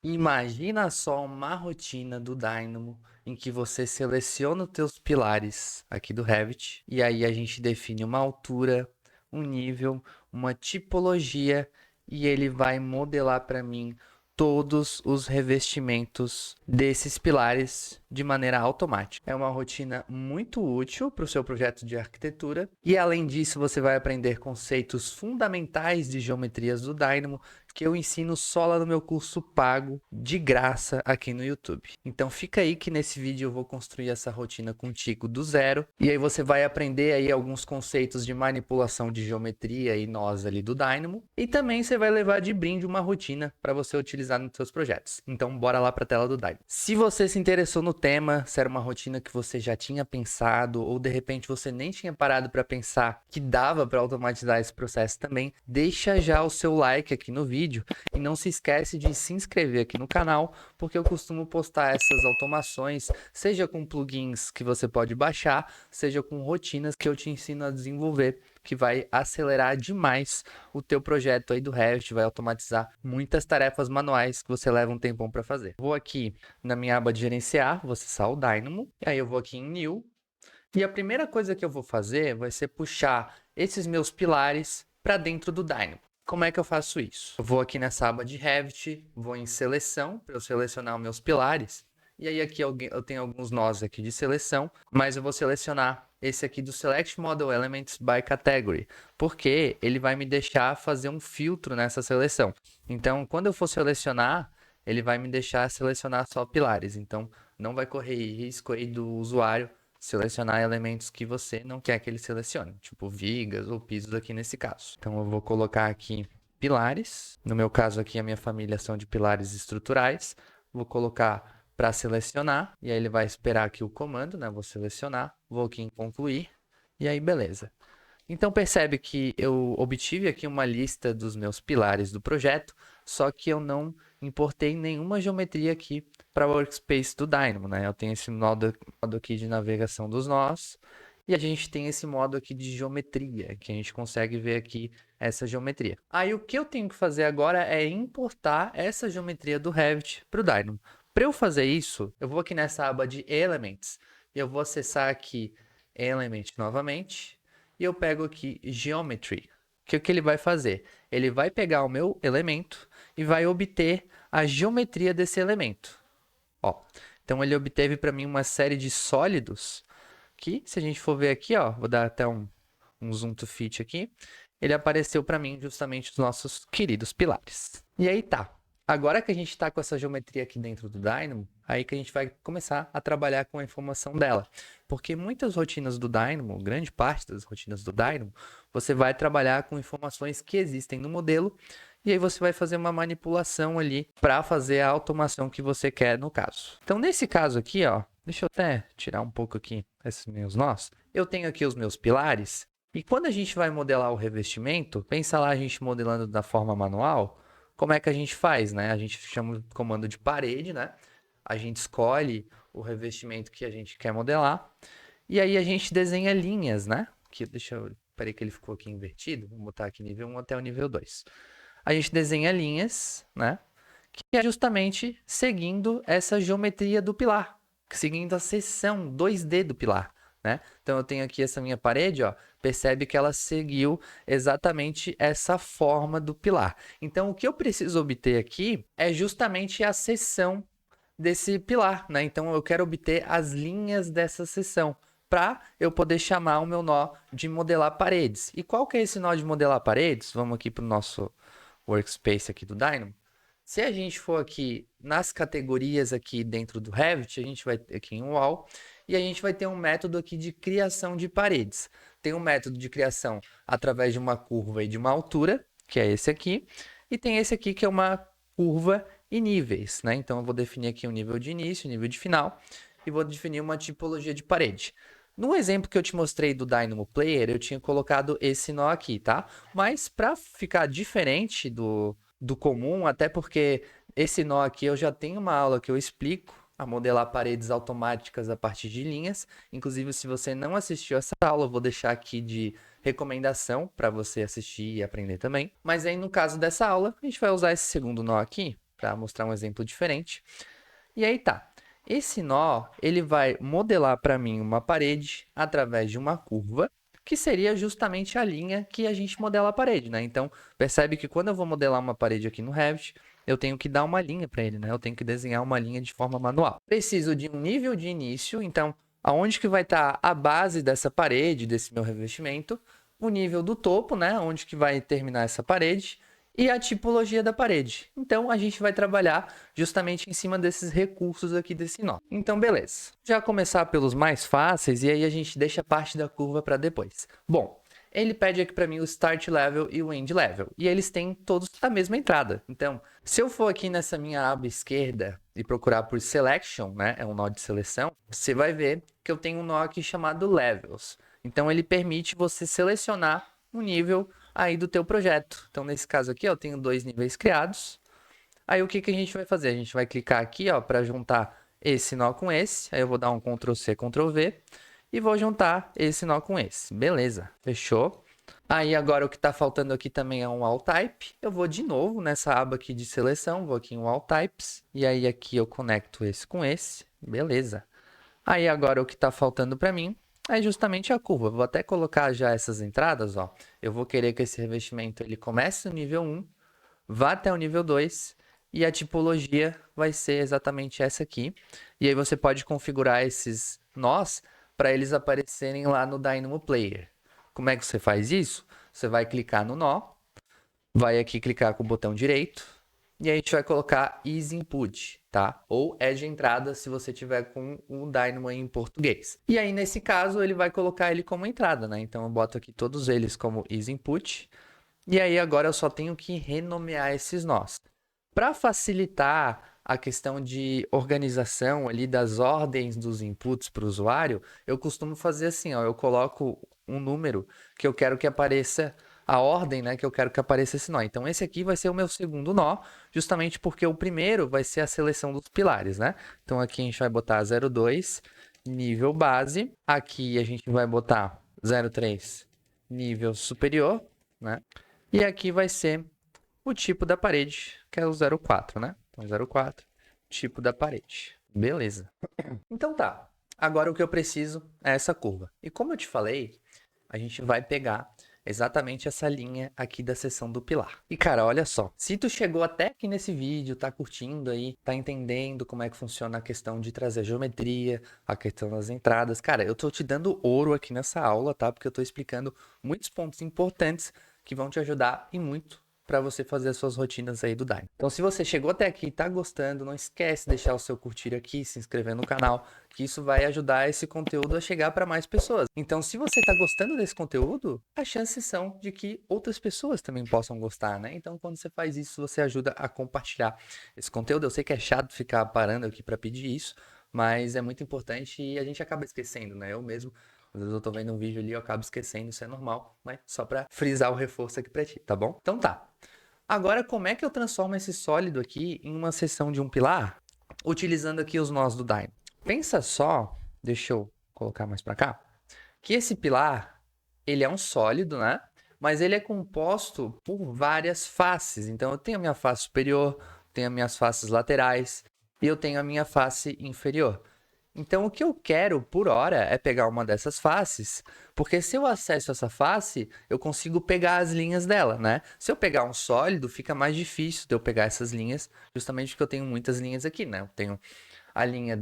Imagina só uma rotina do Dynamo em que você seleciona os teus pilares aqui do Revit e aí a gente define uma altura, um nível, uma tipologia e ele vai modelar para mim todos os revestimentos desses pilares de maneira automática. É uma rotina muito útil para o seu projeto de arquitetura e além disso você vai aprender conceitos fundamentais de geometrias do Dynamo que eu ensino só lá no meu curso pago, de graça, aqui no YouTube. Então fica aí que nesse vídeo eu vou construir essa rotina contigo do zero, e aí você vai aprender aí alguns conceitos de manipulação de geometria e nós ali do Dynamo, e também você vai levar de brinde uma rotina para você utilizar nos seus projetos. Então bora lá para a tela do Dynamo. Se você se interessou no tema, se era uma rotina que você já tinha pensado, ou de repente você nem tinha parado para pensar que dava para automatizar esse processo também, deixa já o seu like aqui no vídeo e não se esquece de se inscrever aqui no canal, porque eu costumo postar essas automações, seja com plugins que você pode baixar, seja com rotinas que eu te ensino a desenvolver, que vai acelerar demais o teu projeto aí do Revit, vai automatizar muitas tarefas manuais que você leva um tempão para fazer. Vou aqui na minha aba de gerenciar, vou acessar o Dynamo, e aí eu vou aqui em New, e a primeira coisa que eu vou fazer vai ser puxar esses meus pilares para dentro do Dynamo. Como é que eu faço isso? Eu vou aqui nessa aba de Revit, vou em seleção, para eu selecionar os meus pilares. E aí aqui eu tenho alguns nós aqui de seleção, mas eu vou selecionar esse aqui do Select Model Elements by Category, porque ele vai me deixar fazer um filtro nessa seleção. Então, quando eu for selecionar, ele vai me deixar selecionar só pilares. Então, não vai correr risco aí do usuário selecionar elementos que você não quer que ele selecione, tipo vigas ou pisos aqui nesse caso. Então eu vou colocar aqui pilares, no meu caso aqui a minha família são de pilares estruturais, vou colocar para selecionar e aí ele vai esperar aqui o comando, né? Vou selecionar, vou aqui em concluir e aí beleza. Então percebe que eu obtive aqui uma lista dos meus pilares do projeto, só que eu não importei nenhuma geometria aqui para o workspace do Dynamo, né? Eu tenho esse modo aqui de navegação dos nós e a gente tem esse modo aqui de geometria, que a gente consegue ver aqui essa geometria. Aí o que eu tenho que fazer agora é importar essa geometria do Revit para o Dynamo. Para eu fazer isso, eu vou aqui nessa aba de Elements e eu vou acessar aqui Element novamente e eu pego aqui Geometry. O que ele vai fazer? Ele vai pegar o meu elemento e vai obter a geometria desse elemento. Ó, então ele obteve para mim uma série de sólidos que, se a gente for ver aqui, ó, vou dar até um zoom to fit aqui, ele apareceu para mim justamente os nossos queridos pilares. E aí tá. Agora que a gente está com essa geometria aqui dentro do Dynamo, aí que a gente vai começar a trabalhar com a informação dela. Porque muitas rotinas do Dynamo, grande parte das rotinas do Dynamo, você vai trabalhar com informações que existem no modelo e aí você vai fazer uma manipulação ali para fazer a automação que você quer no caso. Então, nesse caso aqui, ó, deixa eu até tirar um pouco aqui esses meus nós. Eu tenho aqui os meus pilares e quando a gente vai modelar o revestimento, pensa lá a gente modelando da forma manual, como é que a gente faz, né? A gente chama o comando de parede, né? A gente escolhe o revestimento que a gente quer modelar e aí a gente desenha linhas, né? Que deixa eu, peraí que ele ficou aqui invertido, vou botar aqui nível 1 até o nível 2. A gente desenha linhas, né? Que é justamente seguindo essa geometria do pilar, seguindo a seção 2D do pilar, né? Então eu tenho aqui essa minha parede, ó, percebe que ela seguiu exatamente essa forma do pilar. Então o que eu preciso obter aqui é justamente a seção desse pilar, né? Então eu quero obter as linhas dessa seção para eu poder chamar o meu nó de modelar paredes. E qual que é esse nó de modelar paredes? Vamos aqui para o nosso workspace aqui do Dynamo. Se a gente for aqui nas categorias aqui dentro do Revit, a gente vai ter aqui em Wall e a gente vai ter um método aqui de criação de paredes. Tem um método de criação através de uma curva e de uma altura, que é esse aqui, e tem esse aqui que é uma curva e níveis, né? Então eu vou definir aqui um nível de início, nível de final e vou definir uma tipologia de parede. No exemplo que eu te mostrei do Dynamo Player, eu tinha colocado esse nó aqui, tá? Mas para ficar diferente do comum, até porque esse nó aqui eu já tenho uma aula que eu explico a modelar paredes automáticas a partir de linhas. Inclusive, se você não assistiu essa aula, eu vou deixar aqui de recomendação para você assistir e aprender também. Mas aí, no caso dessa aula, a gente vai usar esse segundo nó aqui para mostrar um exemplo diferente. E aí tá. Esse nó, ele vai modelar para mim uma parede através de uma curva, que seria justamente a linha que a gente modela a parede, né? Então, percebe que quando eu vou modelar uma parede aqui no Revit, eu tenho que dar uma linha para ele, né? Eu tenho que desenhar uma linha de forma manual. Preciso de um nível de início, então, aonde que vai estar a base dessa parede, desse meu revestimento, o nível do topo, né? Onde que vai terminar essa parede, e a tipologia da parede. Então, a gente vai trabalhar justamente em cima desses recursos aqui desse nó. Então, beleza. Já começar pelos mais fáceis e aí a gente deixa a parte da curva para depois. Bom, ele pede aqui para mim o Start Level e o End Level. E eles têm todos a mesma entrada. Então, se eu for aqui nessa minha aba esquerda e procurar por Selection, né, é um nó de seleção, você vai ver que eu tenho um nó aqui chamado Levels. Então, ele permite você selecionar um nível aí do teu projeto. Então, nesse caso aqui, eu tenho 2 níveis criados. Aí, o que que a gente vai fazer? A gente vai clicar aqui, ó, para juntar esse nó com esse. Aí, eu vou dar um Ctrl C, Ctrl V e vou juntar esse nó com esse. Beleza, fechou? Aí, agora o que está faltando aqui também é um All Type. Eu vou de novo nessa aba aqui de seleção, vou aqui em All Types. E aí, aqui eu conecto esse com esse. Beleza. Aí, agora o que está faltando para mim é justamente a curva. Vou até colocar já essas entradas, ó. Eu vou querer que esse revestimento ele comece no nível 1, vá até o nível 2 e a tipologia vai ser exatamente essa aqui. E aí você pode configurar esses nós para eles aparecerem lá no Dynamo Player. Como é que você faz isso? Você vai clicar no nó, vai aqui clicar com o botão direito e aí a gente vai colocar Easy Input, tá? Ou Add Entrada se você tiver com o Dynamo em português. E aí, nesse caso, ele vai colocar ele como entrada, né? Então, eu boto aqui todos eles como Easy Input. E aí, agora eu só tenho que renomear esses nós. Para facilitar a questão de organização ali das ordens dos inputs para o usuário, eu costumo fazer assim, ó, eu coloco um número que eu quero que apareça a ordem, né, que eu quero que apareça esse nó. Então, esse aqui vai ser o meu segundo nó, justamente porque o primeiro vai ser a seleção dos pilares, né? Então, aqui a gente vai botar 02, nível base. Aqui a gente vai botar 03, nível superior, né? E aqui vai ser o tipo da parede, que é o 04, né? Então, 04, tipo da parede. Beleza. Então tá. Agora o que eu preciso é essa curva. E como eu te falei, a gente vai pegar exatamente essa linha aqui da seção do pilar. E cara, olha só, se tu chegou até aqui nesse vídeo, tá curtindo aí, tá entendendo como é que funciona a questão de trazer geometria, a questão das entradas, cara, eu tô te dando ouro aqui nessa aula, tá? Porque eu tô explicando muitos pontos importantes que vão te ajudar e muito para você fazer as suas rotinas aí do Dynamo. Então, se você chegou até aqui e tá gostando, não esquece de deixar o seu curtir aqui, se inscrever no canal, que isso vai ajudar esse conteúdo a chegar para mais pessoas. Então, se você tá gostando desse conteúdo, as chances são de que outras pessoas também possam gostar, né? Então, quando você faz isso, você ajuda a compartilhar esse conteúdo. Eu sei que é chato ficar parando aqui para pedir isso, mas é muito importante e a gente acaba esquecendo, né? Eu mesmo às vezes eu tô vendo um vídeo ali e eu acabo esquecendo, isso é normal, mas só pra frisar o reforço aqui pra ti, tá bom? Então tá. Agora, como é que eu transformo esse sólido aqui em uma seção de um pilar? Utilizando aqui os nós do Dynamo. Pensa só, deixa eu colocar mais pra cá, que esse pilar, ele é um sólido, né? Mas ele é composto por várias faces. Então, eu tenho a minha face superior, tenho as minhas faces laterais e eu tenho a minha face inferior. Então, o que eu quero por hora é pegar uma dessas faces, porque se eu acesso essa face, eu consigo pegar as linhas dela, né? Se eu pegar um sólido, fica mais difícil de eu pegar essas linhas, justamente porque eu tenho muitas linhas aqui, né? Eu tenho a linha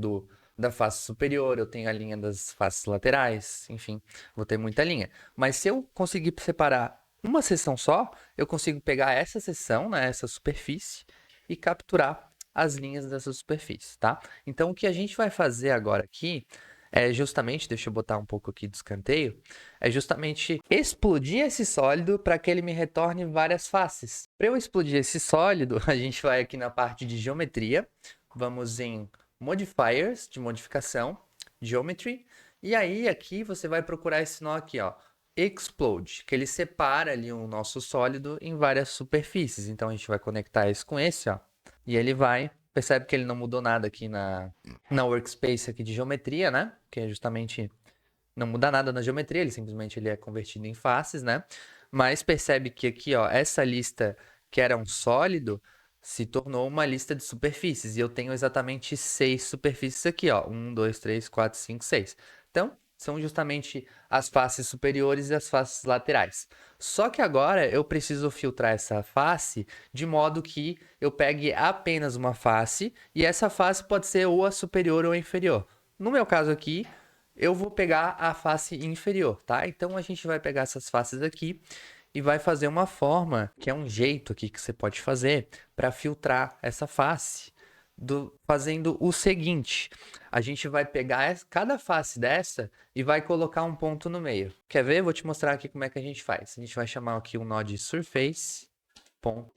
da face superior, eu tenho a linha das faces laterais, enfim, vou ter muita linha. Mas se eu conseguir separar uma seção só, eu consigo pegar essa seção, né, essa superfície, e capturar as linhas dessa superfície, tá? Então, o que a gente vai fazer agora aqui é justamente, deixa eu botar um pouco aqui de escanteio, é justamente explodir esse sólido para que ele me retorne várias faces. Para eu explodir esse sólido, a gente vai aqui na parte de geometria, vamos em modifiers, de modificação, geometry, e aí aqui você vai procurar esse nó aqui, ó, explode, que ele separa ali o nosso sólido em várias superfícies. Então a gente vai conectar esse com esse, ó, e ele vai, percebe que ele não mudou nada aqui na workspace aqui de geometria, né? Que é justamente não muda nada na geometria, ele simplesmente ele é convertido em faces, né? Mas percebe que aqui, ó, essa lista que era um sólido, se tornou uma lista de superfícies. E eu tenho exatamente 6 superfícies aqui, ó. 1, 2, 3, 4, 5, 6. Então, são justamente as faces superiores e as faces laterais. Só que agora eu preciso filtrar essa face de modo que eu pegue apenas uma face e essa face pode ser ou a superior ou a inferior. No meu caso aqui, eu vou pegar a face inferior, tá? Então a gente vai pegar essas faces aqui e vai fazer uma forma, que é um jeito aqui que você pode fazer para filtrar essa face, fazendo o seguinte: a gente vai pegar cada face dessa e vai colocar um ponto no meio. Quer ver? Vou te mostrar aqui como é que a gente faz. A gente vai chamar aqui um nó de surface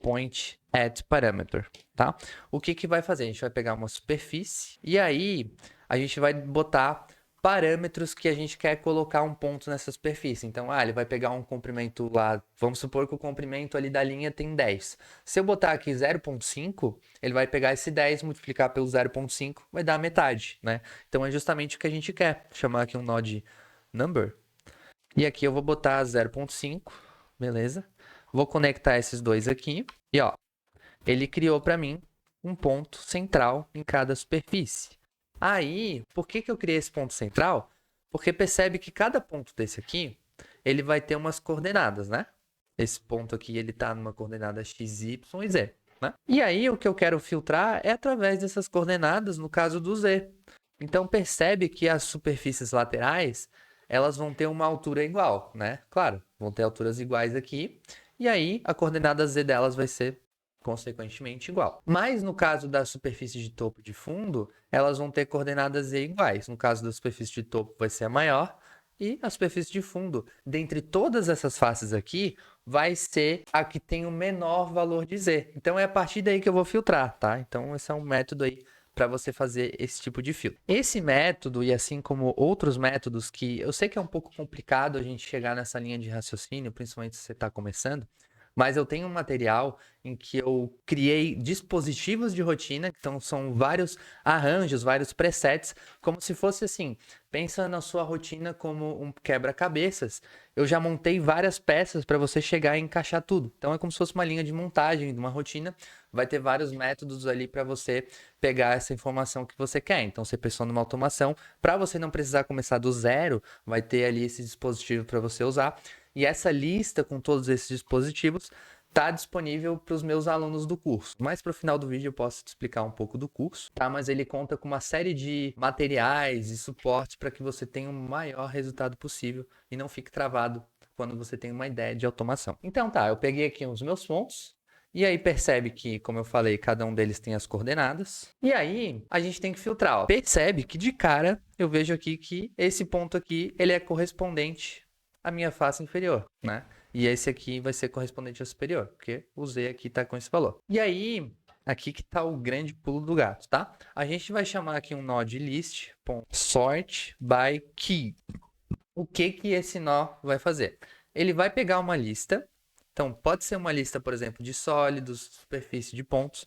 point add parameter, tá? O que que vai fazer? A gente vai pegar uma superfície e aí a gente vai botar parâmetros que a gente quer colocar um ponto nessa superfície. Então, ele vai pegar um comprimento lá, vamos supor que o comprimento ali da linha tem 10. Se eu botar aqui 0,5, ele vai pegar esse 10, multiplicar pelo 0,5, vai dar metade, né? Então é justamente o que a gente quer. Vou chamar aqui um nó de number. E aqui eu vou botar 0,5, beleza? Vou conectar esses dois aqui e ó, ele criou para mim um ponto central em cada superfície. Aí, por que eu criei esse ponto central? Porque percebe que cada ponto desse aqui, ele vai ter umas coordenadas, né? Esse ponto aqui, ele tá numa coordenada x, y e z, né? E aí, o que eu quero filtrar é através dessas coordenadas, no caso do z. Então, percebe que as superfícies laterais, elas vão ter uma altura igual, né? Claro, vão ter alturas iguais aqui. E aí, a coordenada z delas vai ser consequentemente igual. Mas no caso da superfície de topo e de fundo, elas vão ter coordenadas z iguais. No caso da superfície de topo vai ser a maior e a superfície de fundo, dentre todas essas faces aqui, vai ser a que tem o menor valor de z. Então é a partir daí que eu vou filtrar, tá? Então esse é um método aí para você fazer esse tipo de filtro. Esse método, e assim como outros métodos que eu sei que é um pouco complicado a gente chegar nessa linha de raciocínio, principalmente se você está começando, mas eu tenho um material em que eu criei dispositivos de rotina, então são vários arranjos, vários presets, como se fosse assim, pensa na sua rotina como um quebra-cabeças. Eu já montei várias peças para você chegar e encaixar tudo. Então é como se fosse uma linha de montagem de uma rotina, vai ter vários métodos ali para você pegar essa informação que você quer. Então você pensou numa automação, para você não precisar começar do zero, vai ter ali esse dispositivo para você usar. E essa lista com todos esses dispositivos está disponível para os meus alunos do curso. Mais para o final do vídeo eu posso te explicar um pouco do curso, tá? Mas ele conta com uma série de materiais e suportes para que você tenha o maior resultado possível e não fique travado quando você tem uma ideia de automação. Então tá, eu peguei aqui os meus pontos. E aí percebe que, como eu falei, cada um deles tem as coordenadas. E aí a gente tem que filtrar, ó. Percebe que de cara eu vejo aqui que esse ponto aqui, ele é correspondente à minha face inferior, né? E esse aqui vai ser correspondente ao superior, porque o z aqui está com esse valor. E aí, aqui que está o grande pulo do gato, tá? A gente vai chamar aqui um nó de list.sort by key. O que que esse nó vai fazer? Ele vai pegar uma lista, então pode ser uma lista, por exemplo, de sólidos, superfície de pontos,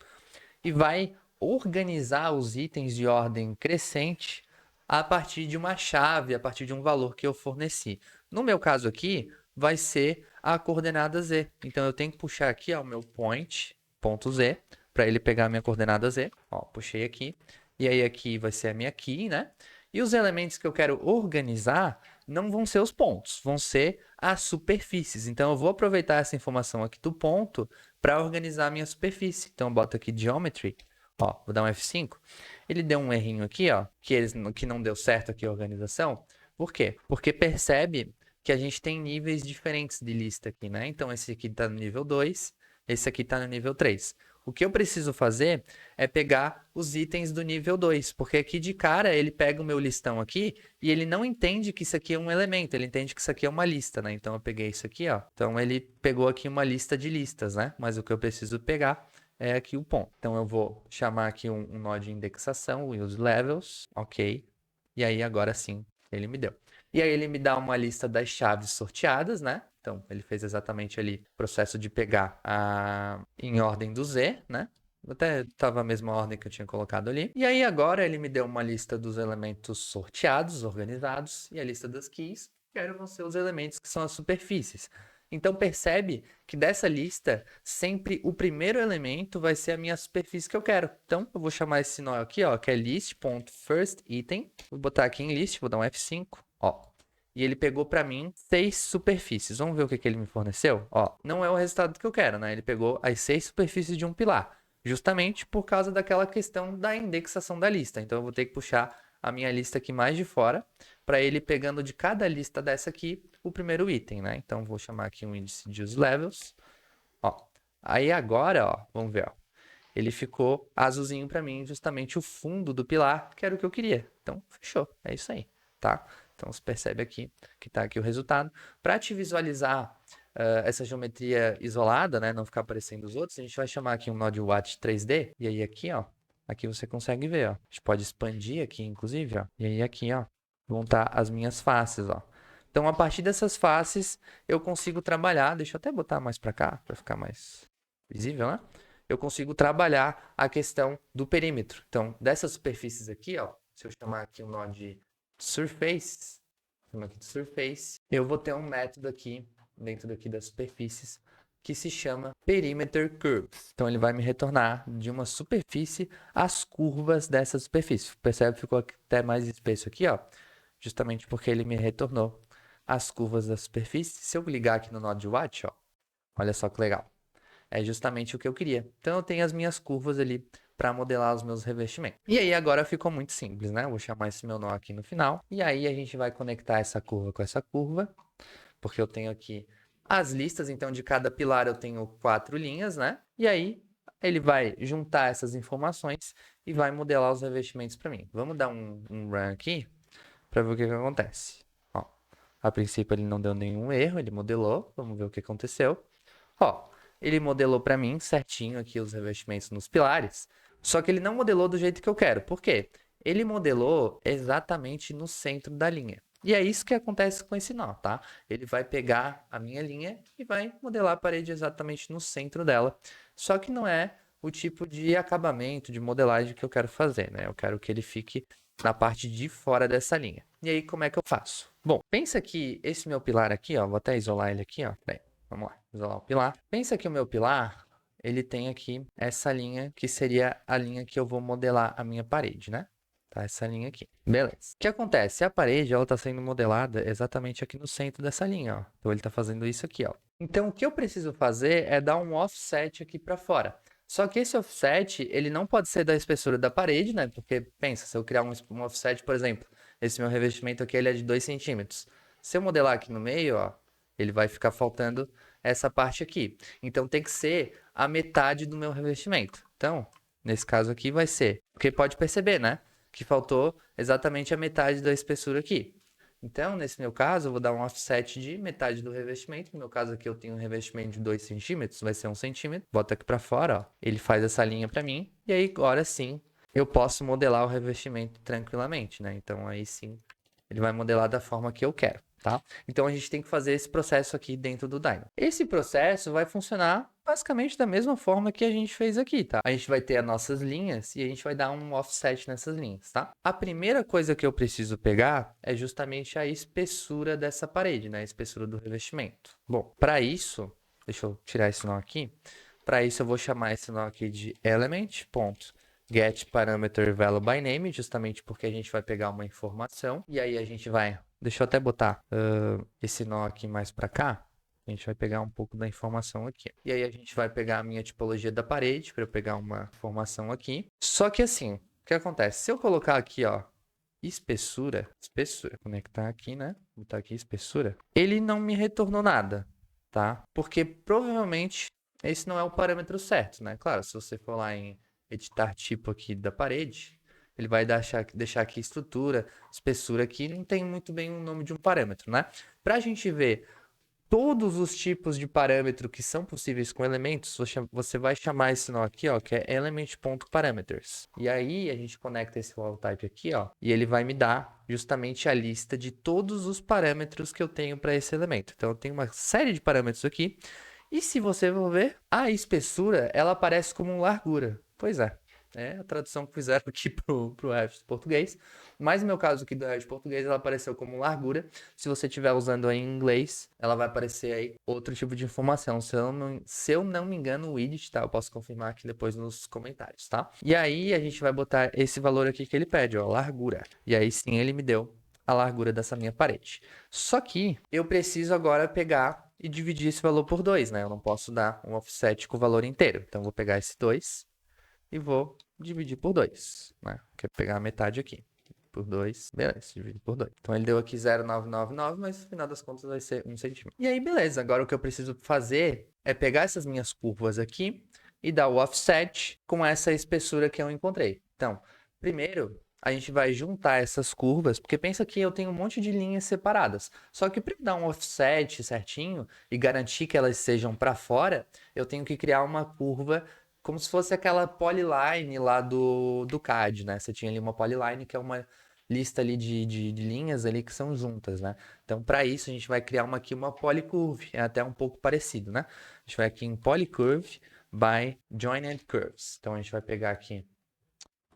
e vai organizar os itens de ordem crescente a partir de uma chave, a partir de um valor que eu forneci. No meu caso aqui, vai ser a coordenada z. Então eu tenho que puxar aqui o meu ponto z, para ele pegar a minha coordenada z. Ó, puxei aqui. E aí aqui vai ser a minha key, né? E os elementos que eu quero organizar não vão ser os pontos, vão ser as superfícies. Então eu vou aproveitar essa informação aqui do ponto para organizar a minha superfície. Então eu boto aqui geometry, ó, vou dar um F5. Ele deu um errinho aqui, ó, que não deu certo aqui a organização. Por quê? Porque percebe que a gente tem níveis diferentes de lista aqui, né? Então esse aqui está no nível 2, esse aqui está no nível 3. O que eu preciso fazer é pegar os itens do nível 2, porque aqui de cara ele pega o meu listão aqui e ele não entende que isso aqui é um elemento, ele entende que isso aqui é uma lista, né? Então eu peguei isso aqui, ó. Então ele pegou aqui uma lista de listas, né? Mas o que eu preciso pegar é aqui o ponto. Então eu vou chamar aqui um nó de indexação, use levels, ok. E aí agora sim ele me deu. E aí ele me dá uma lista das chaves sorteadas, né? Então, ele fez exatamente ali o processo de pegar em ordem do Z, né? Até estava a mesma ordem que eu tinha colocado ali. E aí agora ele me deu uma lista dos elementos sorteados, organizados, e a lista das keys, que vão ser os elementos que são as superfícies. Então percebe que dessa lista, sempre o primeiro elemento vai ser a minha superfície que eu quero. Então eu vou chamar esse nó aqui, ó, que é list.firstItem. Vou botar aqui em list, vou dar um F5, ó. E ele pegou para mim 6 superfícies. Vamos ver o que ele me forneceu? Ó, não é o resultado que eu quero, né? Ele pegou as 6 superfícies de um pilar, justamente por causa daquela questão da indexação da lista. Então eu vou ter que puxar a minha lista aqui mais de fora, para ele pegando de cada lista dessa aqui o primeiro item, né? Então vou chamar aqui um índice de useLevels. Ó, aí agora, ó, vamos ver, ó. Ele ficou azulzinho para mim, justamente o fundo do pilar, que era o que eu queria. Então, fechou. É isso aí, tá? Então, você percebe aqui que está aqui o resultado. Para te visualizar essa geometria isolada, né, não ficar aparecendo os outros, a gente vai chamar aqui um nó de Watt 3D. E aí aqui, ó, aqui você consegue ver, ó. A gente pode expandir aqui, inclusive, ó. E aí aqui, ó, vão estar as minhas faces, ó. Então, a partir dessas faces, eu consigo trabalhar. Deixa eu até botar mais para cá, para ficar mais visível, né? Eu consigo trabalhar a questão do perímetro. Então, dessas superfícies aqui, ó, se eu chamar aqui um nó de surface, eu vou ter um método aqui, dentro daqui das superfícies, que se chama Perimeter Curves. Então, ele vai me retornar de uma superfície as curvas dessa superfície. Percebe? Ficou até mais espesso aqui, ó, justamente porque ele me retornou as curvas da superfície. Se eu ligar aqui no nó de Watt, ó, olha só que legal. É justamente o que eu queria. Então, eu tenho as minhas curvas ali para modelar os meus revestimentos. E aí, agora ficou muito simples, né? Eu vou chamar esse meu nó aqui no final. E aí, a gente vai conectar essa curva com essa curva, porque eu tenho aqui as listas. Então, de cada pilar eu tenho 4 linhas, né? E aí, ele vai juntar essas informações e vai modelar os revestimentos para mim. Vamos dar um run aqui para ver o que acontece. Ó, a princípio, ele não deu nenhum erro, ele modelou. Vamos ver o que aconteceu. Ó, ele modelou para mim certinho aqui os revestimentos nos pilares, só que ele não modelou do jeito que eu quero. Por quê? Ele modelou exatamente no centro da linha. E é isso que acontece com esse nó, tá? Ele vai pegar a minha linha e vai modelar a parede exatamente no centro dela. Só que não é o tipo de acabamento, de modelagem que eu quero fazer, né? Eu quero que ele fique na parte de fora dessa linha. E aí, como é que eu faço? Bom, pensa que esse meu pilar aqui, ó, vou até isolar ele aqui, ó. Peraí. Vamos lá, isolar o pilar. Pensa que o meu pilar, ele tem aqui essa linha, que seria a linha que eu vou modelar a minha parede, né? Tá, essa linha aqui. Beleza. O que acontece? A parede, ela tá sendo modelada exatamente aqui no centro dessa linha, ó. Então, ele tá fazendo isso aqui, ó. Então, o que eu preciso fazer é dar um offset aqui para fora. Só que esse offset, ele não pode ser da espessura da parede, né? Porque, pensa, se eu criar um offset, por exemplo, esse meu revestimento aqui, ele é de 2 centímetros. Se eu modelar aqui no meio, ó, ele vai ficar faltando essa parte aqui. Então, tem que ser a metade do meu revestimento. Então, nesse caso aqui vai ser... Porque pode perceber, né? Que faltou exatamente a metade da espessura aqui. Então, nesse meu caso, eu vou dar um offset de metade do revestimento. No meu caso aqui, eu tenho um revestimento de 2 centímetros, vai ser 1 centímetro. Boto aqui para fora, ó. Ele faz essa linha para mim. E aí, agora sim, eu posso modelar o revestimento tranquilamente, né? Então, aí sim, ele vai modelar da forma que eu quero. Tá? Então, a gente tem que fazer esse processo aqui dentro do Dynamo. Esse processo vai funcionar basicamente da mesma forma que a gente fez aqui, tá? A gente vai ter as nossas linhas e a gente vai dar um offset nessas linhas, tá? A primeira coisa que eu preciso pegar é justamente a espessura dessa parede, né? A espessura do revestimento. Bom, para isso, deixa eu tirar esse nó aqui. Para isso, eu vou chamar esse nó aqui de element.getParameterValueByName, justamente porque a gente vai pegar uma informação e aí a gente vai... Deixa eu até botar esse nó aqui mais para cá. A gente vai pegar um pouco da informação aqui. E aí a gente vai pegar a minha tipologia da parede para eu pegar uma informação aqui. Só que assim, o que acontece? Se eu colocar aqui, ó, espessura, conectar aqui, né? Botar aqui espessura. Ele não me retornou nada, tá? Porque provavelmente esse não é o parâmetro certo, né? Claro, se você for lá em editar tipo aqui da parede, ele vai deixar aqui estrutura, espessura aqui, não tem muito bem o nome de um parâmetro, né? Para a gente ver todos os tipos de parâmetro que são possíveis com elementos, você vai chamar esse nó aqui, ó, que é element.parameters. E aí a gente conecta esse wall type aqui, ó, e ele vai me dar justamente a lista de todos os parâmetros que eu tenho para esse elemento. Então eu tenho uma série de parâmetros aqui. E se você for ver, a espessura, ela aparece como largura. Pois é. É a tradução que fizeram aqui pro Revit português. Mas no meu caso aqui do Revit português, ela apareceu como largura. Se você estiver usando aí em inglês, ela vai aparecer aí outro tipo de informação. Se eu não me engano, o width, tá? Eu posso confirmar aqui depois nos comentários, tá? E aí a gente vai botar esse valor aqui que ele pede, ó, largura. E aí sim ele me deu a largura dessa minha parede. Só que eu preciso agora pegar e dividir esse valor por 2, né? Eu não posso dar um offset com o valor inteiro. Então eu vou pegar esse 2 e vou dividir por 2, né? Quer pegar a metade aqui. Por 2, beleza, divide por 2. Então ele deu aqui 0,999, mas no final das contas vai ser 1 centímetro. E aí, beleza, agora o que eu preciso fazer é pegar essas minhas curvas aqui e dar o offset com essa espessura que eu encontrei. Então, primeiro, a gente vai juntar essas curvas, porque pensa que eu tenho um monte de linhas separadas. Só que para dar um offset certinho e garantir que elas sejam para fora, eu tenho que criar uma curva como se fosse aquela polyline lá do CAD, né? Você tinha ali uma polyline que é uma lista ali de linhas ali que são juntas, né? Então, para isso, a gente vai criar aqui uma polycurve. É até um pouco parecido, né? A gente vai aqui em polycurve by joined curves. Então, a gente vai pegar aqui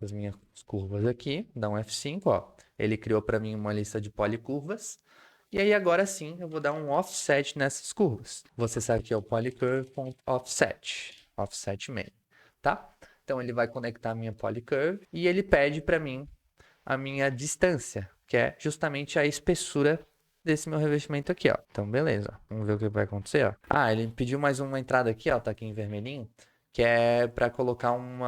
as minhas curvas aqui, dá um F5, ó. Ele criou para mim uma lista de policurvas. E aí agora sim eu vou dar um offset nessas curvas. Você sabe que é o polycurve.offset, offset main, tá? Então ele vai conectar a minha polycurve e ele pede para mim a minha distância, que é justamente a espessura desse meu revestimento aqui, ó. Então beleza, vamos ver o que vai acontecer, ó. Ah, ele pediu mais uma entrada aqui, ó, tá aqui em vermelhinho, que é para colocar um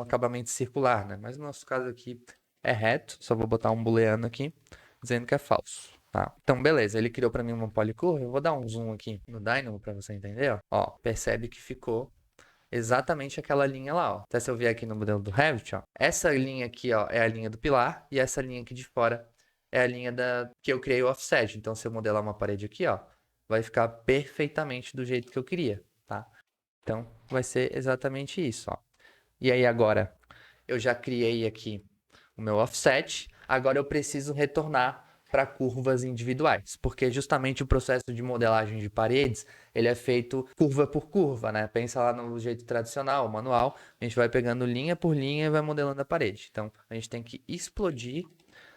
acabamento circular, né? Mas no nosso caso aqui é reto, só vou botar um booleano aqui dizendo que é falso. Tá? Então, beleza, ele criou para mim uma polycurve. Eu vou dar um zoom aqui no Dynamo para você entender. Ó, percebe que ficou exatamente aquela linha lá. Ó. Até se eu vier aqui no modelo do Revit, ó, essa linha aqui ó, é a linha do pilar e essa linha aqui de fora é a linha que eu criei o offset. Então, se eu modelar uma parede aqui, ó, vai ficar perfeitamente do jeito que eu queria. Tá? Então, vai ser exatamente isso. Ó. E aí, agora, eu já criei aqui o meu offset. Agora, eu preciso retornar para curvas individuais, porque justamente o processo de modelagem de paredes, ele é feito curva por curva, né? Pensa lá no jeito tradicional, manual, a gente vai pegando linha por linha e vai modelando a parede. Então, a gente tem que explodir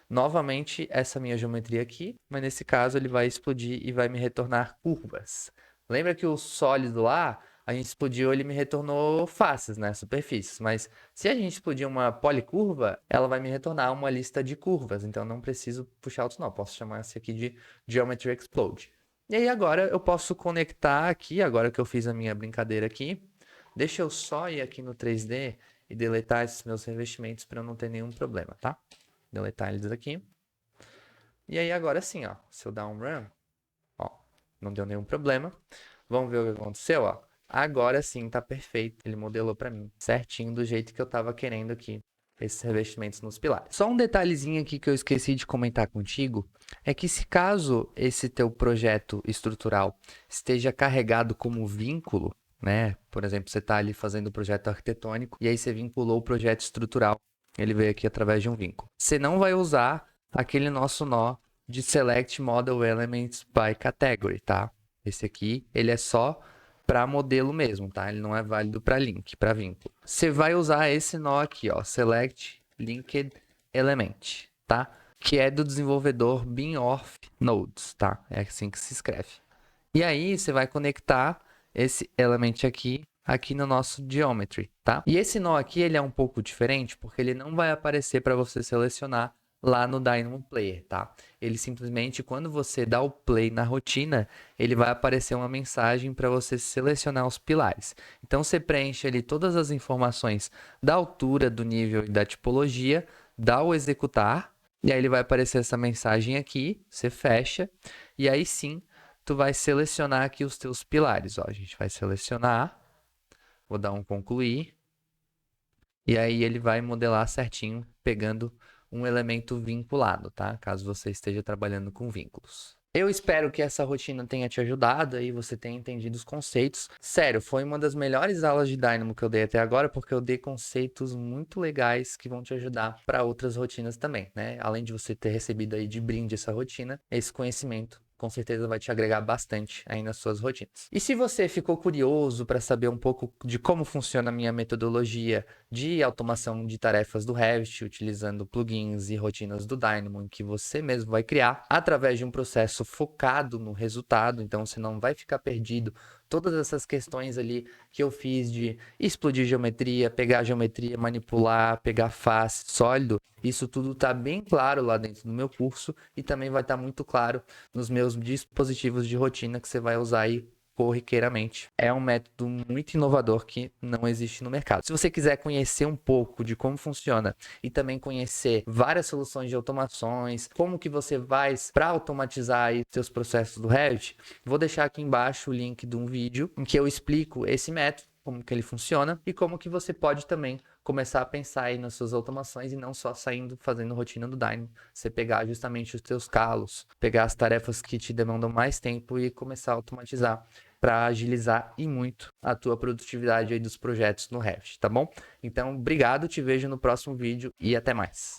novamente essa minha geometria aqui, mas nesse caso ele vai explodir e vai me retornar curvas. Lembra que o sólido lá, a gente explodiu, ele me retornou faces, né, superfícies, mas se a gente explodir uma policurva, ela vai me retornar uma lista de curvas, então não preciso puxar outros não, posso chamar esse aqui de Geometry Explode. E aí agora eu posso conectar aqui, agora que eu fiz a minha brincadeira aqui, deixa eu só ir aqui no 3D e deletar esses meus revestimentos para eu não ter nenhum problema, tá? Deletar eles aqui. E aí agora sim, ó, se eu dar um run, ó, não deu nenhum problema. Vamos ver o que aconteceu, ó. Agora sim tá perfeito. Ele modelou para mim certinho do jeito que eu tava querendo aqui. Esses revestimentos nos pilares. Só um detalhezinho aqui que eu esqueci de comentar contigo é que se caso esse teu projeto estrutural esteja carregado como vínculo, né? Por exemplo, você está ali fazendo o projeto arquitetônico e aí você vinculou o projeto estrutural. Ele veio aqui através de um vínculo. Você não vai usar aquele nosso nó de Select Model Elements by Category, tá? Esse aqui, ele é só para modelo mesmo, tá? Ele não é válido para link, para vínculo. Você vai usar esse nó aqui, ó, Select Linked Element, tá? Que é do desenvolvedor Beanorf Nodes, tá? É assim que se escreve. E aí você vai conectar esse element aqui no nosso geometry, tá? E esse nó aqui, ele é um pouco diferente porque ele não vai aparecer para você selecionar lá no Dynamo Player, tá? Ele simplesmente, quando você dá o play na rotina, ele vai aparecer uma mensagem para você selecionar os pilares. Então você preenche ali todas as informações da altura, do nível e da tipologia, dá o executar, e aí ele vai aparecer essa mensagem aqui, você fecha, e aí sim tu vai selecionar aqui os teus pilares. Ó, a gente vai selecionar, vou dar um concluir, e aí ele vai modelar certinho, pegando um elemento vinculado, tá? Caso você esteja trabalhando com vínculos. Eu espero que essa rotina tenha te ajudado e você tenha entendido os conceitos. Sério, foi uma das melhores aulas de Dynamo que eu dei até agora, porque eu dei conceitos muito legais que vão te ajudar para outras rotinas também, né? Além de você ter recebido aí de brinde essa rotina, esse conhecimento com certeza vai te agregar bastante aí nas suas rotinas. E se você ficou curioso para saber um pouco de como funciona a minha metodologia de automação de tarefas do Revit, utilizando plugins e rotinas do Dynamo, em que você mesmo vai criar através de um processo focado no resultado, então você não vai ficar perdido. Todas essas questões ali que eu fiz de explodir geometria, pegar geometria, manipular, pegar face, sólido, isso tudo está bem claro lá dentro do meu curso e também vai estar muito claro nos meus dispositivos de rotina que você vai usar aí corriqueiramente. É um método muito inovador que não existe no mercado. Se você quiser conhecer um pouco de como funciona e também conhecer várias soluções de automações, como que você faz para automatizar aí seus processos do Revit, vou deixar aqui embaixo o link de um vídeo em que eu explico esse método, como que ele funciona e como que você pode também começar a pensar aí nas suas automações e não só saindo fazendo rotina do Dynamo. Você pegar justamente os teus calos, pegar as tarefas que te demandam mais tempo e começar a automatizar para agilizar e muito a tua produtividade aí dos projetos no Revit, tá bom? Então, obrigado, te vejo no próximo vídeo e até mais.